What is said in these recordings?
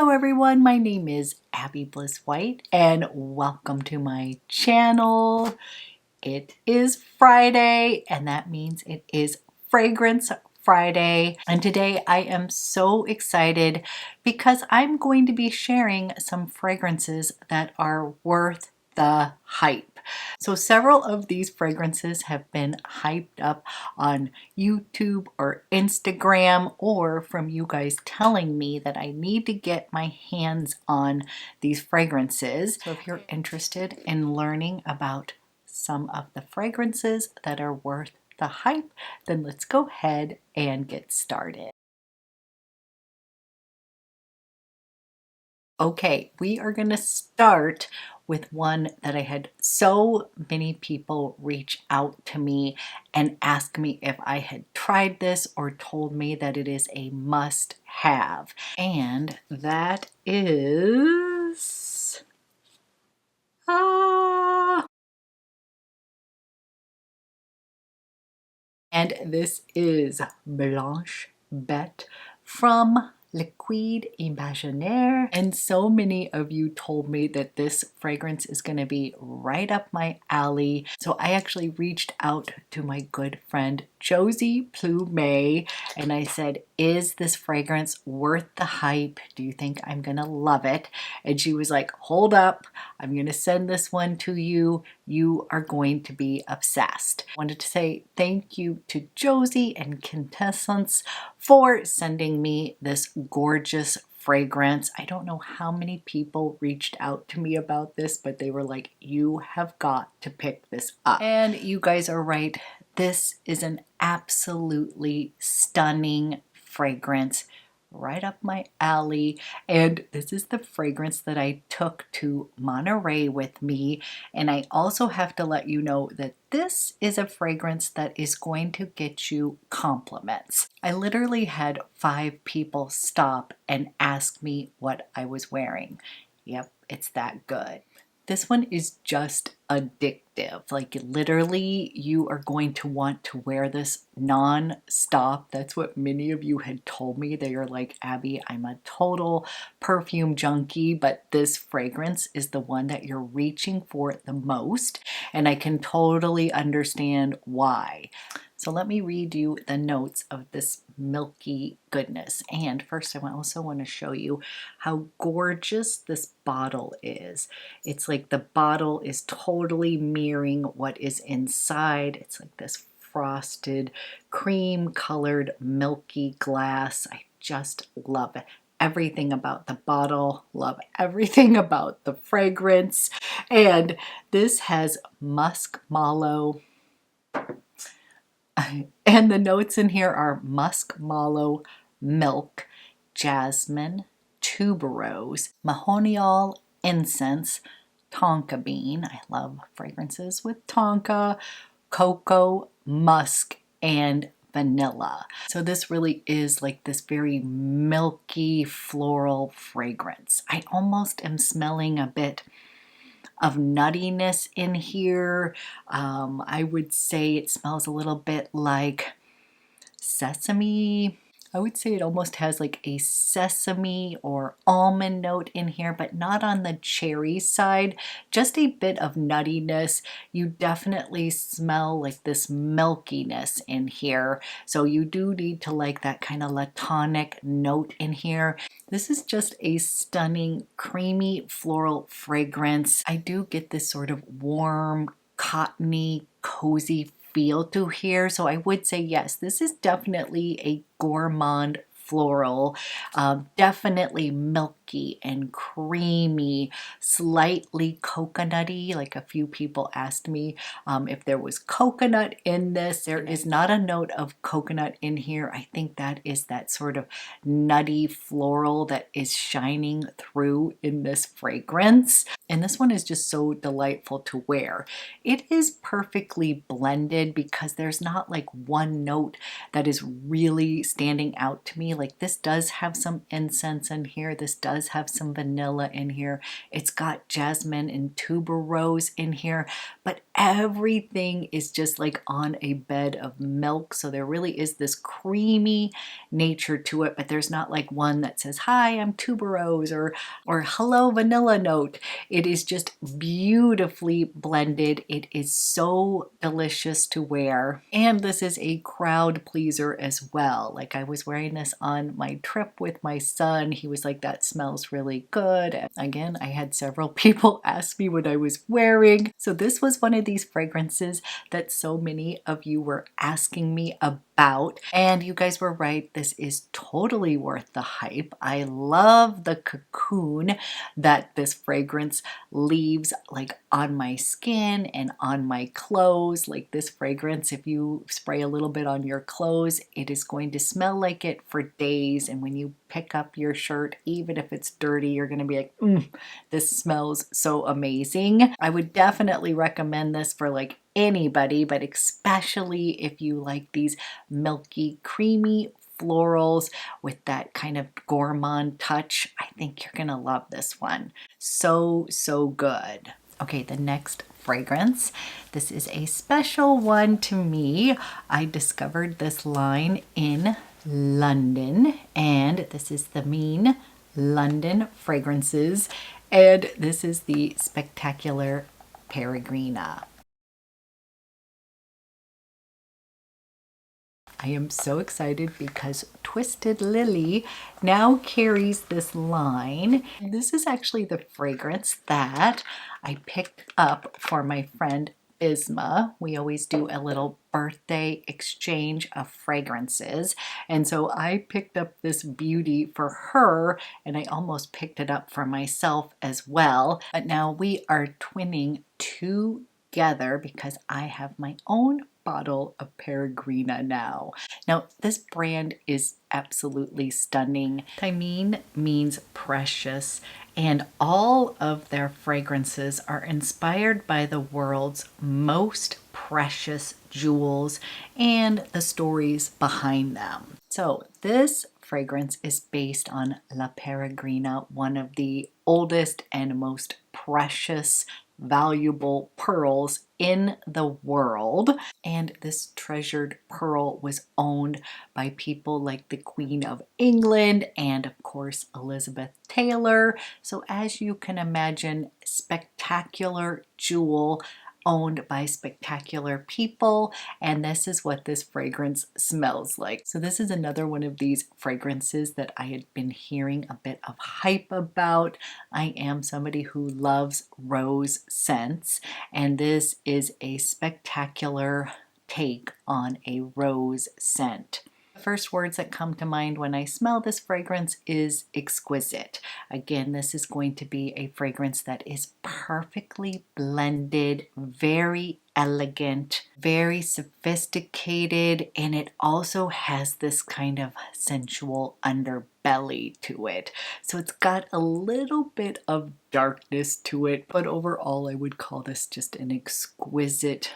Hello everyone, my name is Abby Bliss White and welcome to my channel. It is Friday and that means it is Fragrance Friday, and today I am so excited because I'm going to be sharing some fragrances that are worth the hype. So several of these fragrances have been hyped up on YouTube or Instagram, or from you guys telling me that I need to get my hands on these fragrances. So if you're interested in learning about some of the fragrances that are worth the hype, then let's go ahead and get started. Okay, we are going to start with one that I had so many people reach out to me and ask me if I had tried this or told me that it is a must-have. And that is... And this is Blanche Bete from Liquide Imaginaire, and so many of you told me that this fragrance is going to be right up my alley. So I actually reached out to my good friend Josie Plume and I said, is this fragrance worth the hype? Do you think I'm gonna love it? And she was like, hold up, I'm gonna send this one to you. You are going to be obsessed. I wanted to say thank you to Josie and Quintessence for sending me this gorgeous fragrance. I don't know how many people reached out to me about this, but they were like, you have got to pick this up. And you guys are right. This is an absolutely stunning fragrance, right up my alley. And this is the fragrance that I took to Monterey with me. And I also have to let you know that this is a fragrance that is going to get you compliments. I literally had 5 people stop and ask me what I was wearing. Yep, it's that good. This one is just addictive. Like literally you are going to want to wear this non-stop. That's what many of you had told me. They are like, Abby, I'm a total perfume junkie, but this fragrance is the one that you're reaching for the most. And I can totally understand why. So let me read you the notes of this milky goodness. And first I also want to show you how gorgeous this bottle is. It's like the bottle is totally mirroring what is inside. It's like this frosted, cream colored, milky glass. I just love it. Everything about the bottle, love everything about the fragrance. And this has musk mallow. And the notes in here are musk mallow, milk, jasmine, tuberose, mahonial, incense, tonka bean. I love fragrances with tonka, cocoa, musk, and vanilla. So this really is like this very milky floral fragrance. I almost am smelling a bit of nuttiness in here. I would say it smells a little bit like sesame. I would say it almost has like a sesame or almond note in here, but not on the cherry side. Just a bit of nuttiness. You definitely smell like this milkiness in here. So you do need to like that kind of latonic note in here. This is just a stunning, creamy floral fragrance. I do get this sort of warm, cottony, cozy feel to here. So I would say yes, this is definitely a gourmand floral, definitely milky and creamy, slightly coconutty. Like a few people asked me if there was coconut in this. There is not a note of coconut in here. I think that is that sort of nutty floral that is shining through in this fragrance. And this one is just so delightful to wear. It is perfectly blended because there's not like one note that is really standing out to me. like this does have some incense in here. This does have some vanilla in here. It's got jasmine and tuberose in here, but everything is just like on a bed of milk. So there really is this creamy nature to it, but there's not like one that says, hi, I'm tuberose, or hello, vanilla note. It is just beautifully blended. It is so delicious to wear. And this is a crowd pleaser as well. Like I was wearing this on my trip with my son. He was like, that smells really good. And again, I had several people ask me what I was wearing. So this was one of these fragrances that so many of you were asking me about. And you guys were right. This is totally worth the hype. I love the cocoon that this fragrance leaves like on my skin and on my clothes. Like this fragrance, if you spray a little bit on your clothes, it is going to smell like it for days. And when you pick up your shirt, even if it's dirty, you're going to be like, this smells so amazing. I would definitely recommend this for like anybody, but especially if you like these milky, creamy florals with that kind of gourmand touch. I think you're gonna love this one. So, so good. Okay, the next fragrance. This is a special one to me. I discovered this line in London, and this is THAMEEN London Fragrances, and this is the Spectacular Peregrina. I am so excited because Twisted Lily now carries this line. This is actually the fragrance that I picked up for my friend Isma. We always do a little birthday exchange of fragrances. And so I picked up this beauty for her, and I almost picked it up for myself as well. But now we are twinning together because I have my own bottle of Peregrina now. Now, this brand is absolutely stunning. THAMEEN means precious, and all of their fragrances are inspired by the world's most precious jewels and the stories behind them. So this fragrance is based on La Peregrina, one of the oldest and most precious valuable pearls in the world. And this treasured pearl was owned by people like the Queen of England and of course Elizabeth Taylor. So as you can imagine, spectacular jewel owned by spectacular people, and this is what this fragrance smells like. So this is another one of these fragrances that I had been hearing a bit of hype about. I am somebody who loves rose scents, and this is a spectacular take on a rose scent. The first words that come to mind when I smell this fragrance is exquisite. Again, this is going to be a fragrance that is perfectly blended, very elegant, very sophisticated, and it also has this kind of sensual underbelly to it. So it's got a little bit of darkness to it, but overall I would call this just an exquisite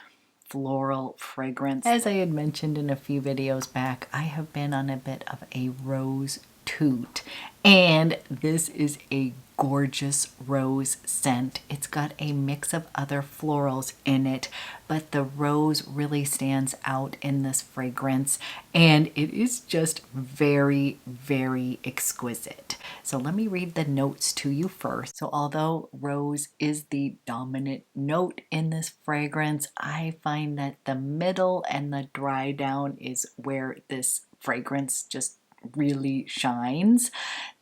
floral fragrance. As I had mentioned in a few videos back, I have been on a bit of a rose toot, and this is a gorgeous rose scent. It's got a mix of other florals in it, but the rose really stands out in this fragrance, and it is just very, very exquisite. So let me read the notes to you first. So although rose is the dominant note in this fragrance, I find that the middle and the dry down is where this fragrance just really shines.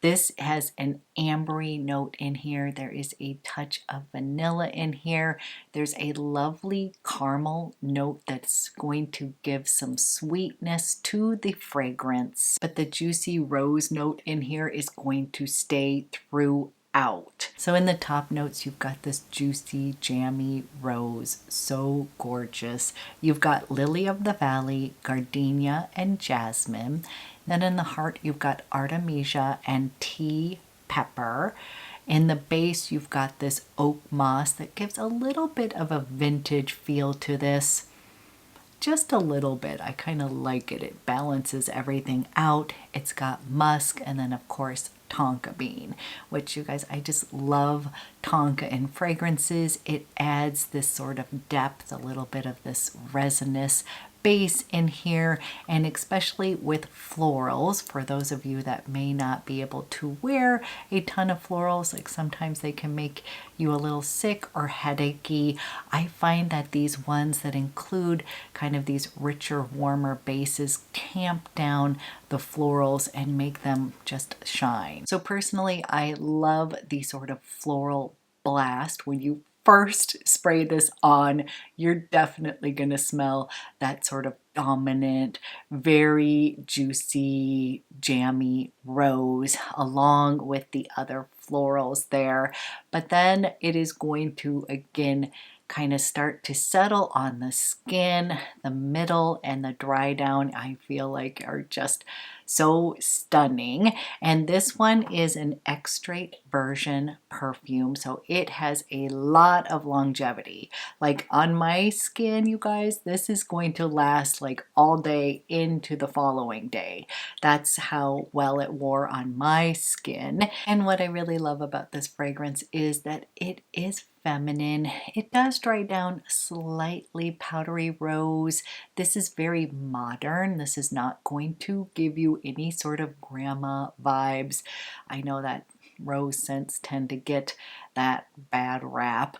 This has an ambery note in here. There is a touch of vanilla in here. There's a lovely caramel note that's going to give some sweetness to the fragrance, but the juicy rose note in here is going to stay throughout. So in the top notes, you've got this juicy, jammy rose, so gorgeous. You've got lily of the valley, gardenia, and jasmine. Then in the heart, you've got artemisia and tea pepper. In the base, you've got this oak moss that gives a little bit of a vintage feel to this. just a little bit. I kind of like it. It balances everything out. It's got musk and then of course tonka bean, which you guys, I just love tonka in fragrances. It adds this sort of depth, a little bit of this resinous base in here, and especially with florals, for those of you that may not be able to wear a ton of florals, like sometimes they can make you a little sick or headachy. I find that these ones that include kind of these richer, warmer bases tamp down the florals and make them just shine. So personally, I love the sort of floral blast. When you first spray this on, you're definitely going to smell that sort of dominant, very juicy, jammy rose along with the other florals there. But then it is going to again kind of start to settle on the skin. The middle and the dry down, I feel like, are just so stunning. And this one is an extrait version perfume, so it has a lot of longevity. Like on my skin, you guys, this is going to last like all day into the following day. That's how well it wore on my skin. And what I really love about this fragrance is that it is feminine. It does dry down slightly powdery rose. This is very modern. This is not going to give you any sort of grandma vibes. I know that rose scents tend to get that bad rap.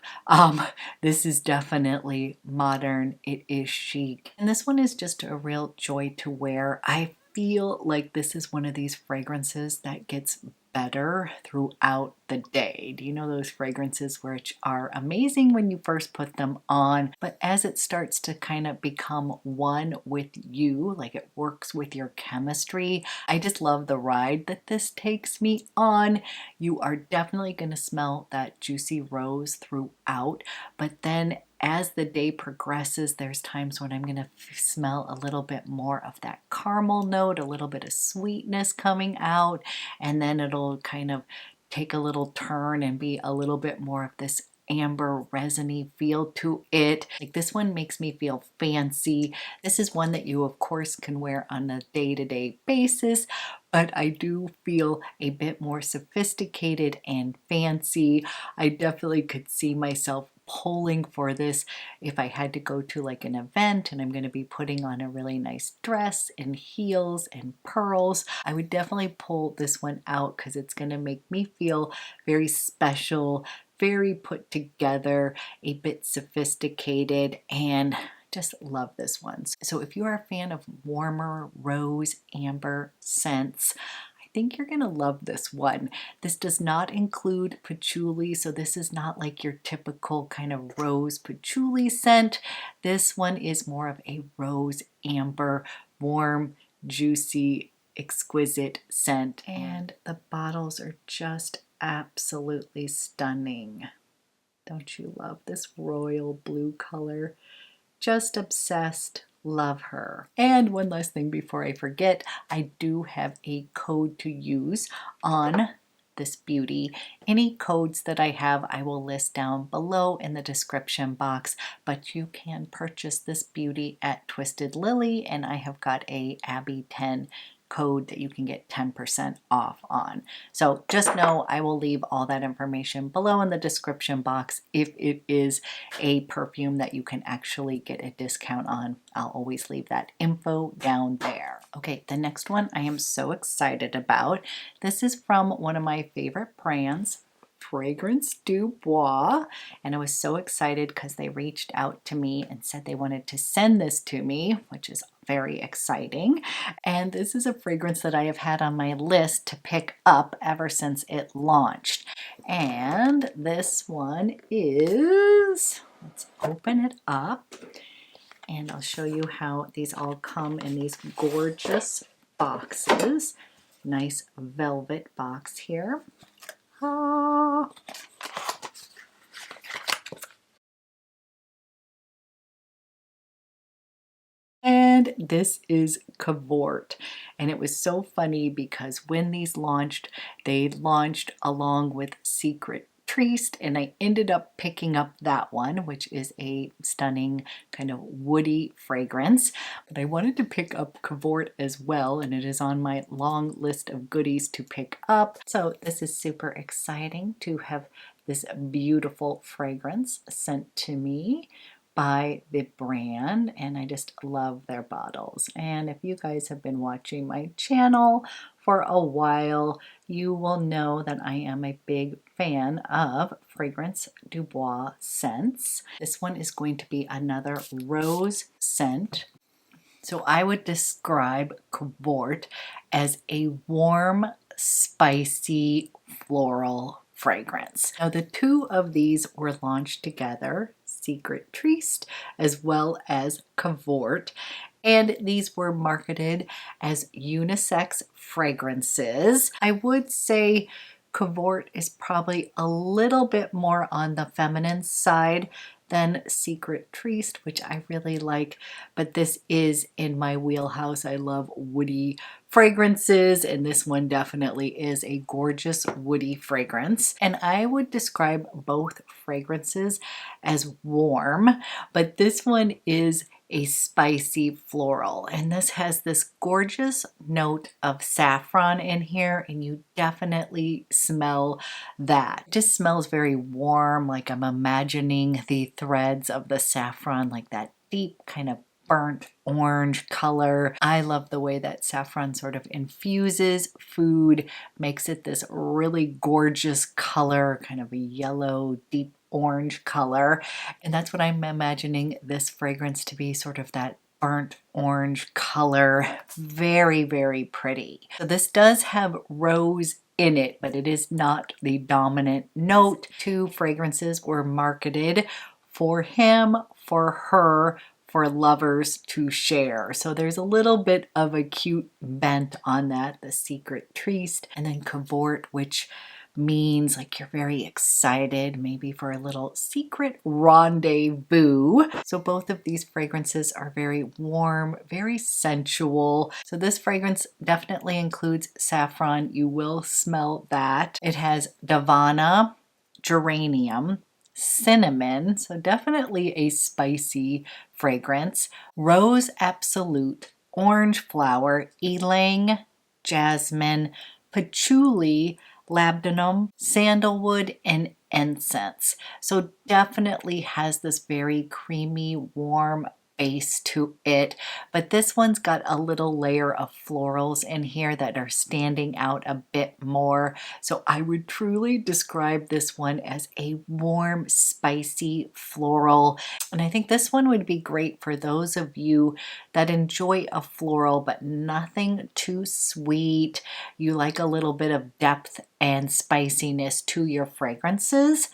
This is definitely modern. It is chic. And this one is just a real joy to wear. I feel like this is one of these fragrances that gets better throughout the day. Do you know those fragrances which are amazing when you first put them on, but as it starts to kind of become one with you, like it works with your chemistry? I just love the ride that this takes me on. You are definitely going to smell that juicy rose throughout, but then as the day progresses, there's times when I'm going to smell a little bit more of that caramel note, a little bit of sweetness coming out, and then it'll kind of take a little turn and be a little bit more of this amber resiny feel to it. Like this one makes me feel fancy. This is one that you of course can wear on a day-to-day basis, but I do feel a bit more sophisticated and fancy. I definitely could see myself pulling for this if I had to go to like an event and I'm going to be putting on a really nice dress and heels and pearls. I would definitely pull this one out because it's going to make me feel very special, very put together, a bit sophisticated, and just love this one. So if you are a fan of warmer rose amber scents, I think you're gonna love this one. This does not include patchouli, so this is not like your typical kind of rose patchouli scent. This one is more of a rose amber, warm, juicy, exquisite scent, and the bottles are just absolutely stunning. Don't you love this royal blue color? Just obsessed. Love her. And one last thing before I forget, I do have a code to use on this beauty. Any codes that I have, I will list down below in the description box, but you can purchase this beauty at Twisted Lily, and I have got a Abby 10 code that you can get 10% off on. So just know I will leave all that information below in the description box. If it is a perfume that you can actually get a discount on, I'll always leave that info down there. Okay, the next one I am so excited about. This is from one of my favorite brands, Fragrance Du Bois, and I was so excited because they reached out to me and said they wanted to send this to me, which is very exciting. And this is a fragrance that I have had on my list to pick up ever since it launched. And this one is, let's open it up and I'll show you how these all come in these gorgeous boxes. Nice velvet box here. Ah. And this is Cabort. And it was so funny because when these launched, they launched along with Secret Triste, and I ended up picking up that one, which is a stunning kind of woody fragrance. But I wanted to pick up Cabort as well, and it is on my long list of goodies to pick up. So this is super exciting to have this beautiful fragrance sent to me by the brand, and I just love their bottles. And if you guys have been watching my channel for a while, you will know that I am a big fan of Fragrance Du Bois scents. This one is going to be another rose scent. So I would describe Cabort as a warm, spicy, floral fragrance. Now the two of these were launched together, Secret Triste as well as Cabort, and these were marketed as unisex fragrances. I would say Cabort is probably a little bit more on the feminine side than Secret Triste, which I really like, but this is in my wheelhouse. I love woody fragrances, and this one definitely is a gorgeous woody fragrance. And I would describe both fragrances as warm, but this one is a spicy floral, and this has this gorgeous note of saffron in here, and you definitely smell that. It just smells very warm, like I'm imagining the threads of the saffron, like that deep kind of burnt orange color. I love the way that saffron sort of infuses food, makes it this really gorgeous color, kind of a yellow, deep orange color. And that's what I'm imagining this fragrance to be, sort of that burnt orange color. Very, very pretty. So this does have rose in it, but it is not the dominant note. Two fragrances were marketed for him, for her, for lovers to share. So there's a little bit of a cute bent on that, the Secret Triste, and then Cabort, which means like you're very excited, maybe for a little secret rendezvous. So both of these fragrances are very warm, very sensual. So this fragrance definitely includes saffron. You will smell that. It has Davana, geranium, cinnamon, so definitely a spicy fragrance, rose absolute, orange flower, ylang, jasmine, patchouli, labdanum, sandalwood, and incense. So definitely has this very creamy, warm base to it, but this one's got a little layer of florals in here that are standing out a bit more. So I would truly describe this one as a warm, spicy floral. And I think this one would be great for those of you that enjoy a floral, but nothing too sweet. You like a little bit of depth and spiciness to your fragrances.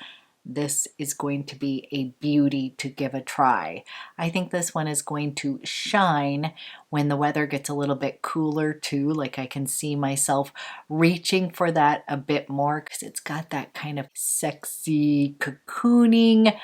This is going to be a beauty to give a try. I think this one is going to shine when the weather gets a little bit cooler too. Like I can see myself reaching for that a bit more because it's got that kind of sexy cocooning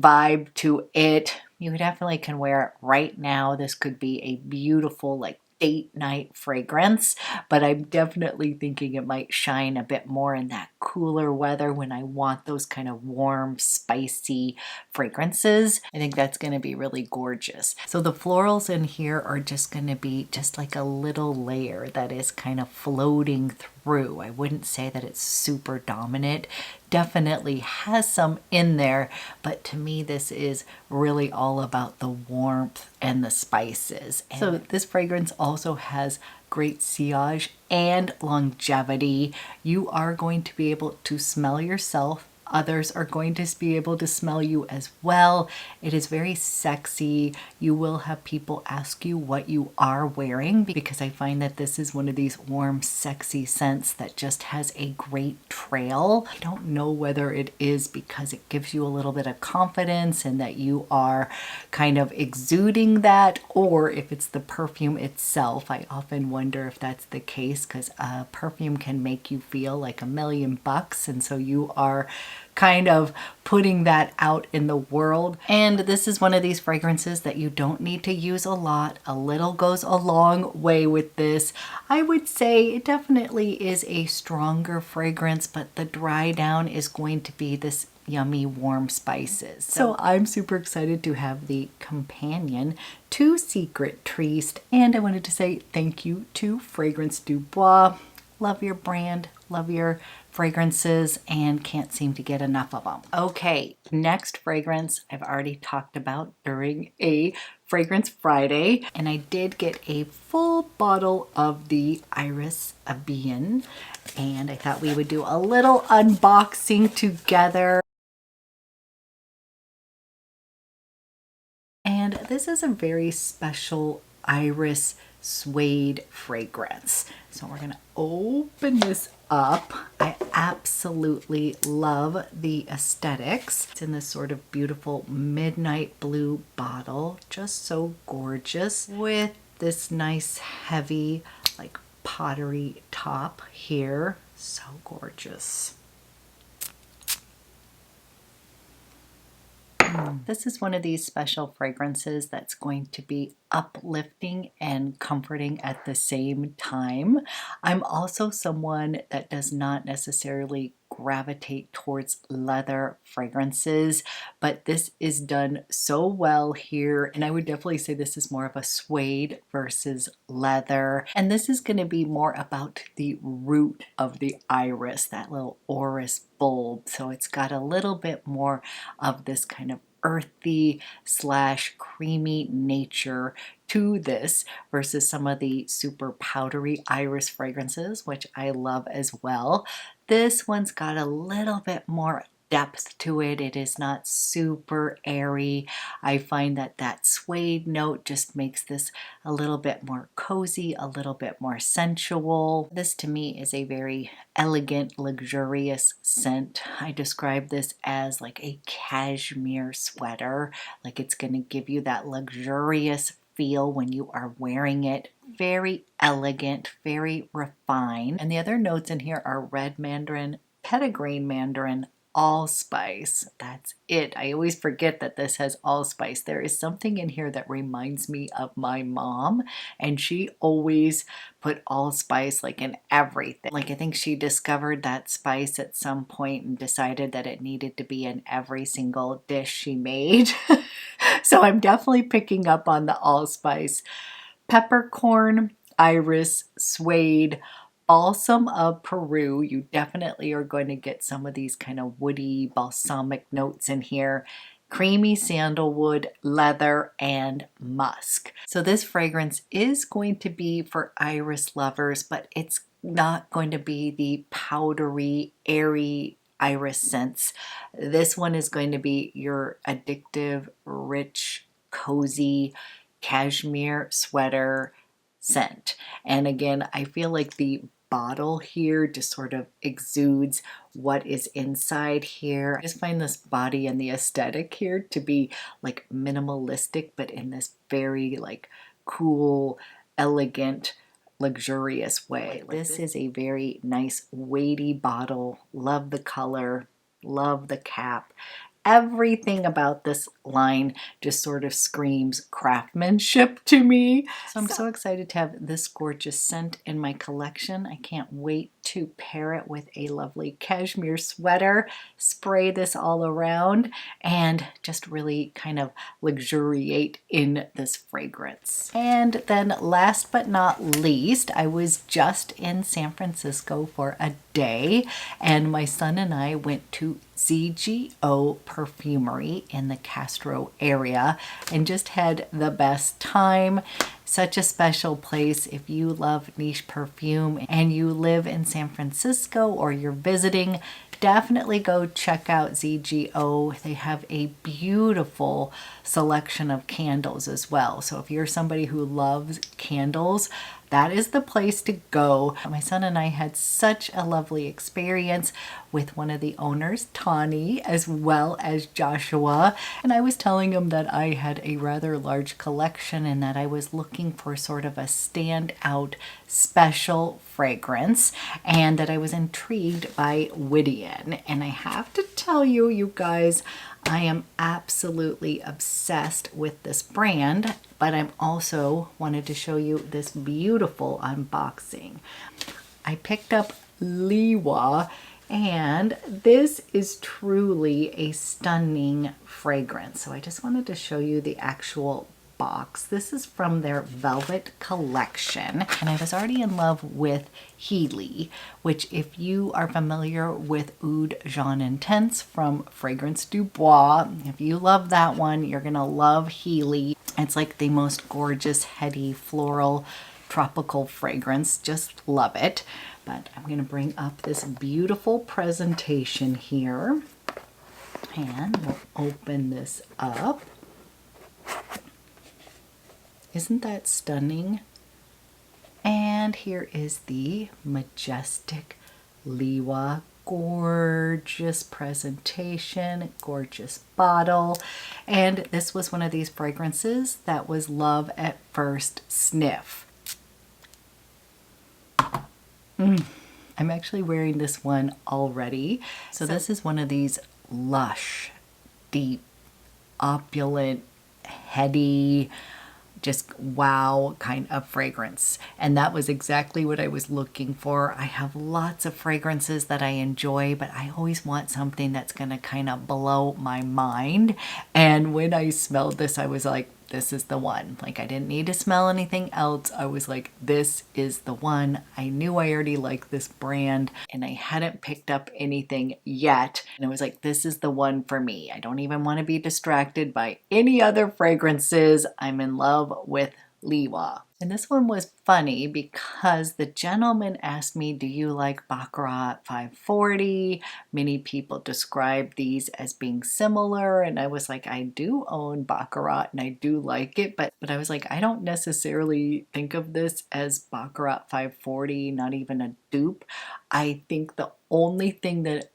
vibe to it. You definitely can wear it right now. This could be a beautiful like date night fragrance, but I'm definitely thinking it might shine a bit more in that cooler weather when I want those kind of warm, spicy fragrances. I think that's going to be really gorgeous. So the florals in here are just going to be just like a little layer that is kind of floating through. I wouldn't say that it's super dominant. Definitely has some in there, but to me this is really all about the warmth and the spices. And so this fragrance also has great sillage and longevity. You are going to be able to smell yourself. Others are going to be able to smell you as well. It is very sexy. You will have people ask you what you are wearing because I find that this is one of these warm, sexy scents that just has a great trail. I don't know whether it is because it gives you a little bit of confidence and that you are kind of exuding that, or if it's the perfume itself. I often wonder if that's the case because perfume can make you feel like $1,000,000, and so you are kind of putting that out in the world. And this is one of these fragrances that you don't need to use a lot. A little goes a long way with this. I would say it definitely is a stronger fragrance, but the dry down is going to be this yummy warm spices. So I'm super excited to have the companion to Secret Triste, and I wanted to say thank you to Fragrance Du Bois. Love your brand, love your fragrances, and can't seem to get enough of them. Okay, next fragrance I've already talked about during a Fragrance Friday, and I did get a full bottle of the Iris Abian, and I thought we would do a little unboxing together. And this is a very special Iris Suede fragrance. So we're gonna open this up. I absolutely love the aesthetics. It's in this sort of beautiful midnight blue bottle, just so gorgeous, with this nice heavy like pottery top here. So gorgeous. This is one of these special fragrances that's going to be uplifting and comforting at the same time. I'm also someone that does not necessarily gravitate towards leather fragrances, but this is done so well here, and I would definitely say this is more of a suede versus leather, and this is going to be more about the root of the iris, that little orris bulb. So it's got a little bit more of this kind of earthy slash creamy nature to this versus some of the super powdery iris fragrances, which I love as well. This one's got a little bit more depth to it. It is not super airy. I find that that suede note just makes this a little bit more cozy, a little bit more sensual. This to me is a very elegant, luxurious scent. I describe this as like a cashmere sweater. Like it's going to give you that luxurious feel when you are wearing it. Very elegant, very refined. And the other notes in here are red mandarin, petitgrain mandarin, allspice. That's it. I always forget that this has allspice. There is something in here that reminds me of my mom, and she always put allspice like in everything. Like I think she discovered that spice at some point and decided that it needed to be in every single dish she made. So I'm definitely picking up on the allspice. Peppercorn, iris, suede, balsam of Peru. You definitely are going to get some of these kind of woody balsamic notes in here. Creamy sandalwood, leather, and musk. So this fragrance is going to be for iris lovers, but it's not going to be the powdery, airy iris scents. This one is going to be your addictive, rich, cozy cashmere sweater scent. And again, I feel like the bottle here just sort of exudes what is inside here. I just find this body and the aesthetic here to be like minimalistic, but in this very like cool, elegant, luxurious way. This is a very nice weighty bottle. Love the color, love the cap. Everything about this line just sort of screams craftsmanship to me. So I'm so excited to have this gorgeous scent in my collection. I can't wait to pair it with a lovely cashmere sweater, spray this all around, and just really kind of luxuriate in this fragrance. And then last but not least, I was just in San Francisco for a day, and my son and I went to ZGO Perfumery in the Castro area and just had the best time. Such a special place. If you love niche perfume and you live in San Francisco or you're visiting, definitely go check out ZGO. They have a beautiful selection of candles as well. So if you're somebody who loves candles, that is the place to go. My son and I had such a lovely experience with one of the owners, Tawny, as well as Joshua. And I was telling him that I had a rather large collection and that I was looking for sort of a standout special fragrance and that I was intrigued by WIDIAN. And I have to tell you, you guys, I am absolutely obsessed with this brand, but I'm also wanted to show you this beautiful unboxing. I picked up Leewa, and this is truly a stunning fragrance. So I just wanted to show you the actual box. This is from their Velvet collection, and I was already in love with Healy, which if you are familiar with Oud Jean Intense from Fragrance du Bois, if you love that one, you're gonna love Healy. It's like the most gorgeous, heady, floral, tropical fragrance. Just love it. But I'm gonna bring up this beautiful presentation here, and we'll open this up. Isn't that stunning? And here is the majestic Leewa. Gorgeous presentation, gorgeous bottle. And this was one of these fragrances that was love at first sniff. I'm actually wearing this one already. So this is one of these lush, deep, opulent, heady, just wow kind of fragrance. And that was exactly what I was looking for. I have lots of fragrances that I enjoy, but I always want something that's gonna kind of blow my mind. And when I smelled this, I was like, this is the one. Like, I didn't need to smell anything else. I was like, this is the one. I knew I already liked this brand and I hadn't picked up anything yet. And I was like, this is the one for me. I don't even want to be distracted by any other fragrances. I'm in love with Leewa. And this one was funny because the gentleman asked me, do you like Baccarat 540? Many people describe these as being similar, and I was like, I do own Baccarat and I do like it, but I was like, I don't necessarily think of this as Baccarat 540, not even a dupe. I think the only thing that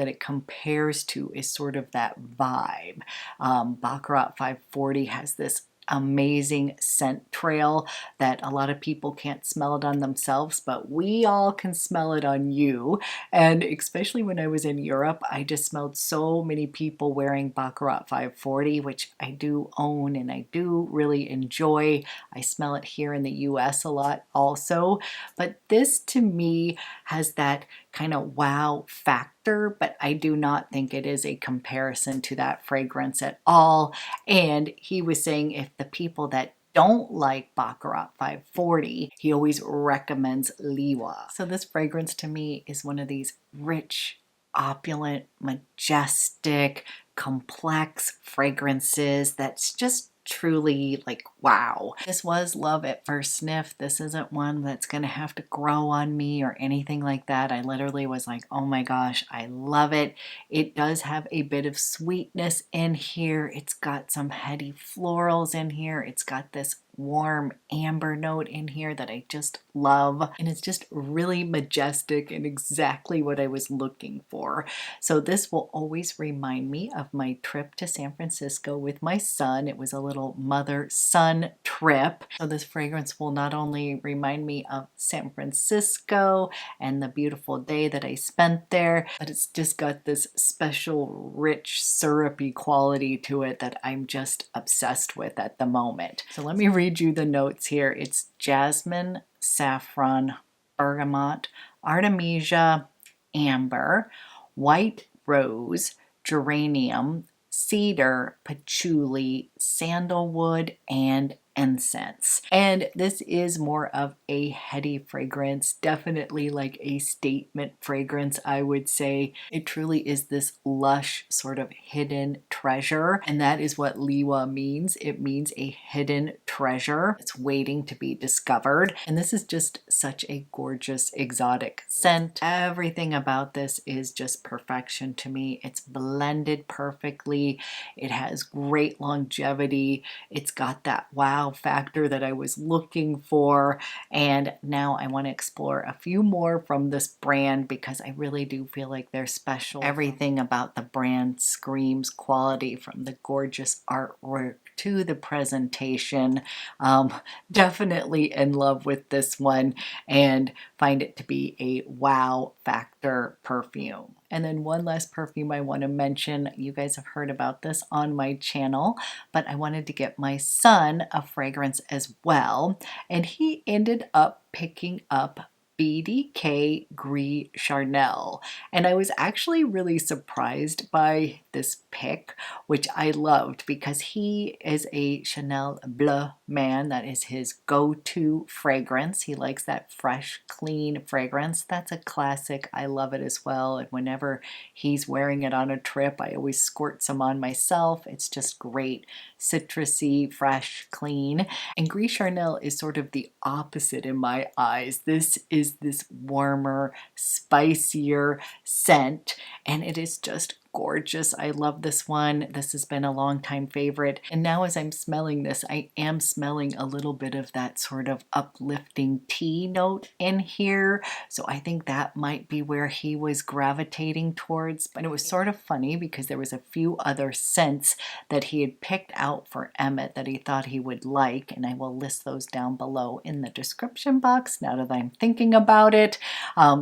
it compares to is sort of that vibe. Baccarat 540 has this amazing scent trail that a lot of people can't smell it on themselves, but we all can smell it on you. And especially when I was in Europe, I just smelled so many people wearing Baccarat 540, which I do own and I do really enjoy. I smell it here in the US a lot also, but this to me has that kind of wow factor, but I do not think it is a comparison to that fragrance at all. And he was saying if the people that don't like Baccarat 540, he always recommends Leewa. So this fragrance to me is one of these rich, opulent, majestic, complex fragrances that's just truly like wow. This was love at first sniff. This isn't one that's gonna have to grow on me or anything like that. I literally was like, oh my gosh, I love it. It does have a bit of sweetness in here. It's got some heady florals in here. It's got this warm amber note in here that I just love, and it's just really majestic and exactly what I was looking for. So this will always remind me of my trip to San Francisco with my son. It was a little mother-son trip. So this fragrance will not only remind me of San Francisco and the beautiful day that I spent there, but it's just got this special rich syrupy quality to it that I'm just obsessed with at the moment. So let me read you the notes here. It's jasmine, saffron, bergamot, artemisia, amber, white rose, geranium, cedar, patchouli, sandalwood, and incense. And this is more of a heady fragrance, definitely like a statement fragrance, I would say. It truly is this lush sort of hidden treasure, and that is what Leewa means. It means a hidden treasure. It's waiting to be discovered. And this is just such a gorgeous exotic scent. Everything about this is just perfection to me. It's blended perfectly. It has great longevity. It's got that wow factor that I was looking for. And now I want to explore a few more from this brand because I really do feel like they're special. Everything about the brand screams quality, from the gorgeous artwork to the presentation. Definitely in love with this one and find it to be a wow factor perfume. And then one last perfume I want to mention. You guys have heard about this on my channel, but I wanted to get my son a fragrance as well. And he ended up picking up BDK Gris Charnel. And I was actually really surprised by this pick, which I loved because he is a Chanel Bleu man. That is his go-to fragrance. He likes that fresh, clean fragrance. That's a classic. I love it as well. And whenever he's wearing it on a trip, I always squirt some on myself. It's just great, citrusy, fresh, clean. And Gris Charnel is sort of the opposite in my eyes. This is this warmer, spicier scent, and it is just gorgeous. I love this one. This has been a long time favorite. And now as I'm smelling this, I am smelling a little bit of that sort of uplifting tea note in here. So I think that might be where he was gravitating towards. But it was sort of funny because there was a few other scents that he had picked out for Emmett that he thought he would like. And I will list those down below in the description box now that I'm thinking about it,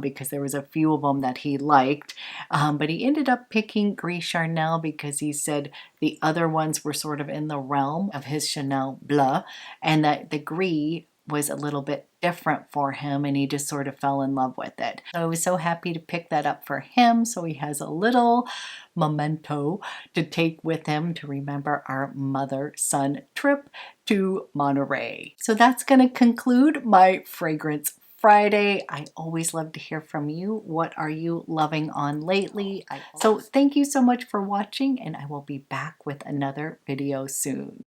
because there was a few of them that he liked. But he ended up picking Gris Charnel because he said the other ones were sort of in the realm of his Chanel Bleu, and that the Gris was a little bit different for him, and he just sort of fell in love with it. So I was so happy to pick that up for him, so he has a little memento to take with him to remember our mother-son trip to Monterey. So that's going to conclude my fragrance Friday. I always love to hear from you. What are you loving on lately? So thank you so much for watching, and I will be back with another video soon.